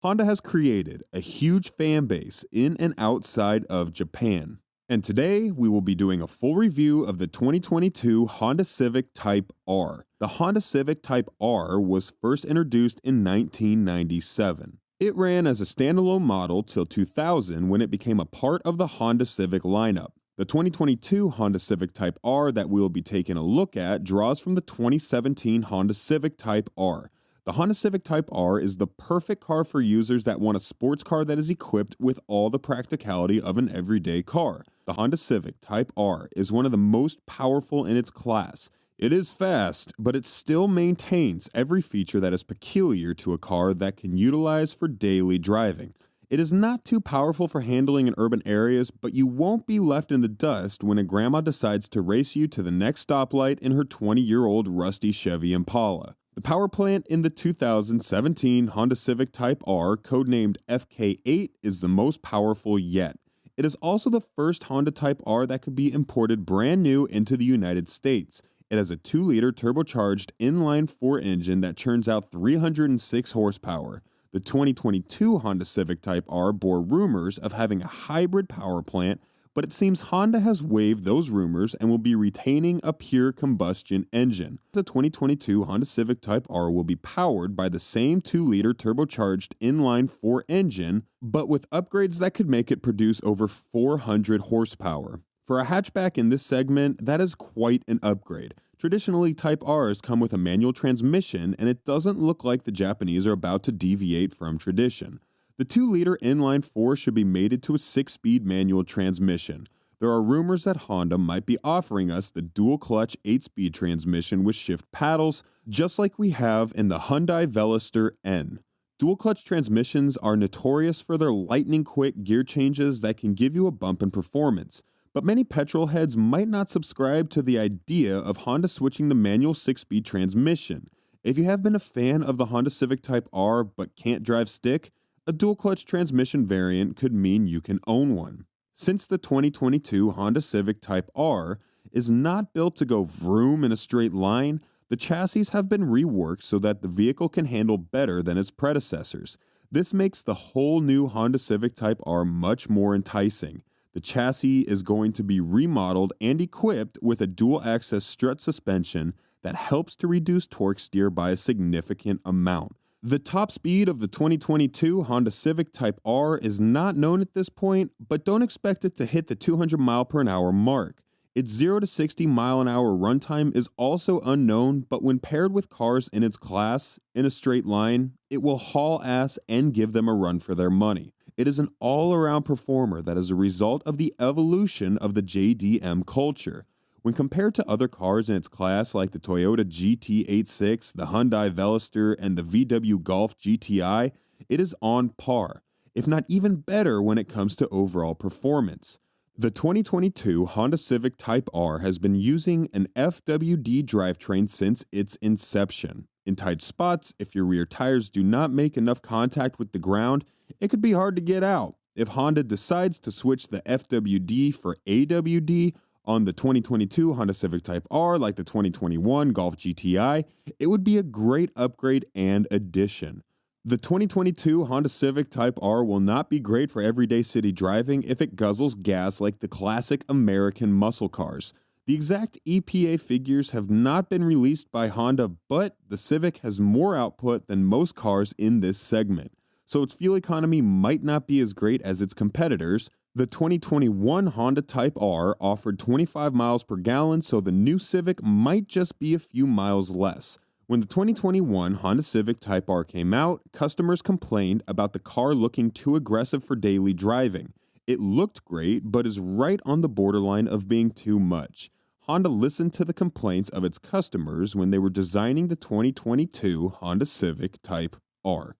Honda has created a huge fan base in and outside of Japan. And today we will be doing a full review of the 2022 Honda Civic Type R. The Honda Civic Type R was first introduced in 1997. It ran as a standalone model till 2000 when it became a part of the Honda Civic lineup. The 2022 Honda Civic Type R that we will be taking a look at draws from the 2017 Honda Civic Type R. The Honda Civic Type R is the perfect car for users that want a sports car that is equipped with all the practicality of an everyday car. The Honda Civic Type R is one of the most powerful in its class. It is fast, but it still maintains every feature that is peculiar to a car that can utilize for daily driving. It is not too powerful for handling in urban areas, but you won't be left in the dust when a grandma decides to race you to the next stoplight in her 20-year-old rusty Chevy Impala. The power plant in the 2017 Honda Civic Type R, codenamed FK8, is the most powerful yet. It is also the first Honda Type R that could be imported brand new into the United States. It has a 2-liter turbocharged inline-4 engine that churns out 306 horsepower. The 2022 Honda Civic Type R bore rumors of having a hybrid power plant, but it seems Honda has waived those rumors and will be retaining a pure combustion engine. The 2022 Honda Civic Type R will be powered by the same 2-liter turbocharged inline-4 engine, but with upgrades that could make it produce over 400 horsepower. For a hatchback in this segment, that is quite an upgrade. Traditionally, Type Rs come with a manual transmission, and it doesn't look like the Japanese are about to deviate from tradition. The 2-liter inline-4 should be mated to a 6-speed manual transmission. There are rumors that Honda might be offering us the dual-clutch 8-speed transmission with shift paddles, just like we have in the Hyundai Veloster N. Dual-clutch transmissions are notorious for their lightning-quick gear changes that can give you a bump in performance. But many petrol heads might not subscribe to the idea of Honda switching the manual 6-speed transmission. If you have been a fan of the Honda Civic Type R but can't drive stick, a dual-clutch transmission variant could mean you can own one. Since the 2022 Honda Civic Type R is not built to go vroom in a straight line, the chassis have been reworked so that the vehicle can handle better than its predecessors. This makes the whole new Honda Civic Type R much more enticing. The chassis is going to be remodeled and equipped with a dual-access strut suspension that helps to reduce torque steer by a significant amount. The top speed of the 2022 Honda Civic Type R is not known at this point, but don't expect it to hit the 200 mph mark. Its 0 to 60 mph runtime is also unknown, but when paired with cars in its class in a straight line, it will haul ass and give them a run for their money. It is an all-around performer that is a result of the evolution of the JDM culture. When compared to other cars in its class like the Toyota GT86, the Hyundai Veloster, and the VW Golf GTI, it is on par, if not even better when it comes to overall performance. The 2022 Honda Civic Type R has been using an FWD drivetrain since its inception. In tight spots, if your rear tires do not make enough contact with the ground, it could be hard to get out. If Honda decides to switch the FWD for AWD on the 2022 Honda Civic Type R like the 2021 Golf GTI, it would be a great upgrade and addition. The 2022 Honda Civic Type R will not be great for everyday city driving if it guzzles gas like the classic American muscle cars. The exact EPA figures have not been released by Honda, but the Civic has more output than most cars in this segment, so its fuel economy might not be as great as its competitors. The 2021 Honda Type R offered 25 miles per gallon, so the new Civic might just be a few miles less. When the 2021 Honda Civic Type R came out, customers complained about the car looking too aggressive for daily driving. It looked great, but is right on the borderline of being too much. Honda listened to the complaints of its customers when they were designing the 2022 Honda Civic Type R.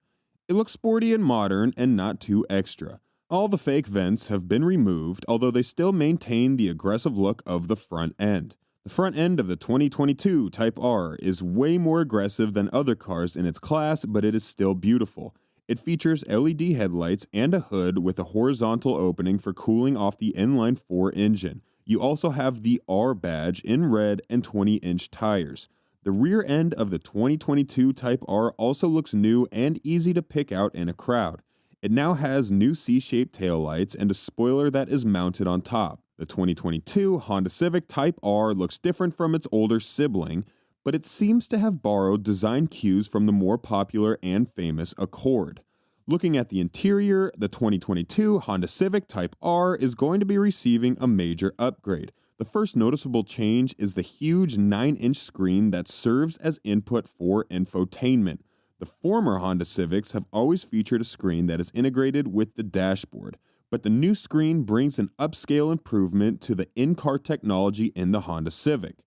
It looks sporty and modern and not too extra. All the fake vents have been removed, although they still maintain the aggressive look of the front end. The front end of the 2022 Type R is way more aggressive than other cars in its class, but it is still beautiful. It features LED headlights and a hood with a horizontal opening for cooling off the inline-4 engine. You also have the R badge in red and 20-inch tires. The rear end of the 2022 Type R also looks new and easy to pick out in a crowd. It now has new C-shaped taillights and a spoiler that is mounted on top. The 2022 Honda Civic Type R looks different from its older sibling, but it seems to have borrowed design cues from the more popular and famous Accord. Looking at the interior, the 2022 Honda Civic Type R is going to be receiving a major upgrade. The first noticeable change is the huge 9-inch screen that serves as input for infotainment. The former Honda Civics have always featured a screen that is integrated with the dashboard, but the new screen brings an upscale improvement to the in-car technology in the Honda Civic.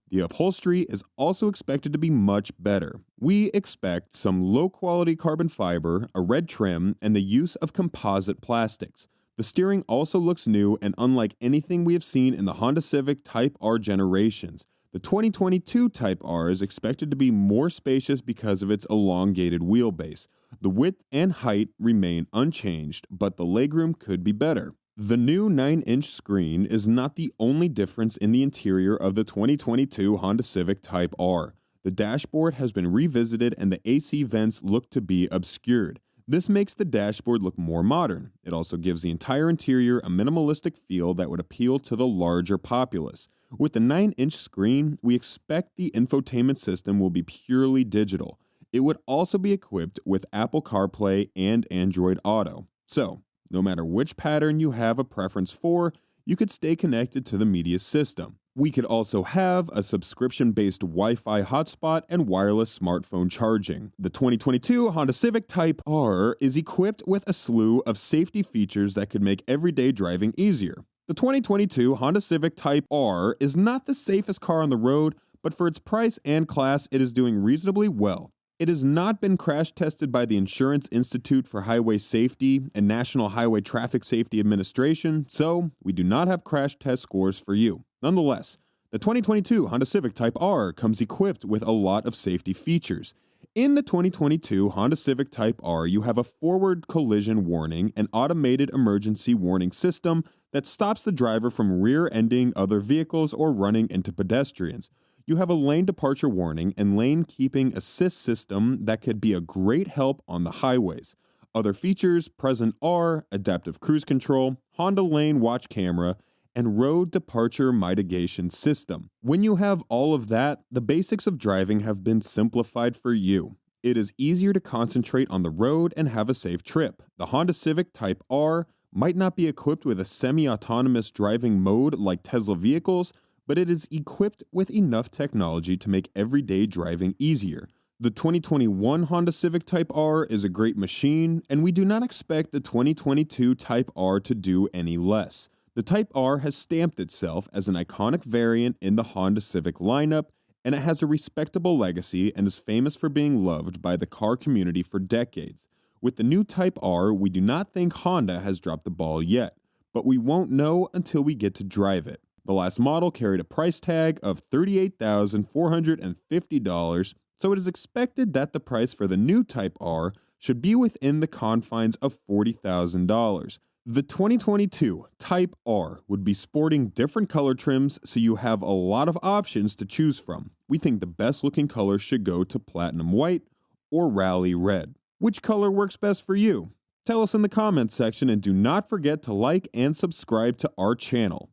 The upholstery is also expected to be much better. We expect some low-quality carbon fiber, a red trim, and the use of composite plastics. The steering also looks new and unlike anything we have seen in the Honda Civic Type R generations. The 2022 Type R is expected to be more spacious because of its elongated wheelbase. The width and height remain unchanged, but the legroom could be better. The new 9-inch screen is not the only difference in the interior of the 2022 Honda Civic Type R. The dashboard has been revisited and the AC vents look to be obscured. This makes the dashboard look more modern. It also gives the entire interior a minimalistic feel that would appeal to the larger populace. With the 9-inch screen, we expect the infotainment system will be purely digital. It would also be equipped with Apple CarPlay and Android Auto. So, no matter which pattern you have a preference for, you could stay connected to the media system. We could also have a subscription-based Wi-Fi hotspot and wireless smartphone charging. The 2022 Honda Civic Type R is equipped with a slew of safety features that could make everyday driving easier. The 2022 Honda Civic Type R is not the safest car on the road, but for its price and class, it is doing reasonably well. It has not been crash tested by the Insurance Institute for Highway Safety and National Highway Traffic Safety Administration, so we do not have crash test scores for you. Nonetheless, the 2022 Honda Civic Type R comes equipped with a lot of safety features. In the 2022 Honda Civic Type R, you have a forward collision warning and automated emergency warning system that stops the driver from rear-ending other vehicles or running into pedestrians. You have a lane departure warning and lane keeping assist system that could be a great help on the highways. Other features present are adaptive cruise control, Honda Lane Watch Camera, and road departure mitigation system. When you have all of that, the basics of driving have been simplified for you. It is easier to concentrate on the road and have a safe trip. The Honda Civic Type R might not be equipped with a semi-autonomous driving mode like Tesla vehicles, but it is equipped with enough technology to make everyday driving easier. The 2021 Honda Civic Type R is a great machine, and we do not expect the 2022 Type R to do any less. The Type R has stamped itself as an iconic variant in the Honda Civic lineup, and it has a respectable legacy and is famous for being loved by the car community for decades. With the new Type R, we do not think Honda has dropped the ball yet, but we won't know until we get to drive it. The last model carried a price tag of $38,450, so it is expected that the price for the new Type R should be within the confines of $40,000. The 2022 Type R would be sporting different color trims, so you have a lot of options to choose from. We think the best looking color should go to platinum white or rally red. Which color works best for you? Tell us in the comments section, and do not forget to like and subscribe to our channel.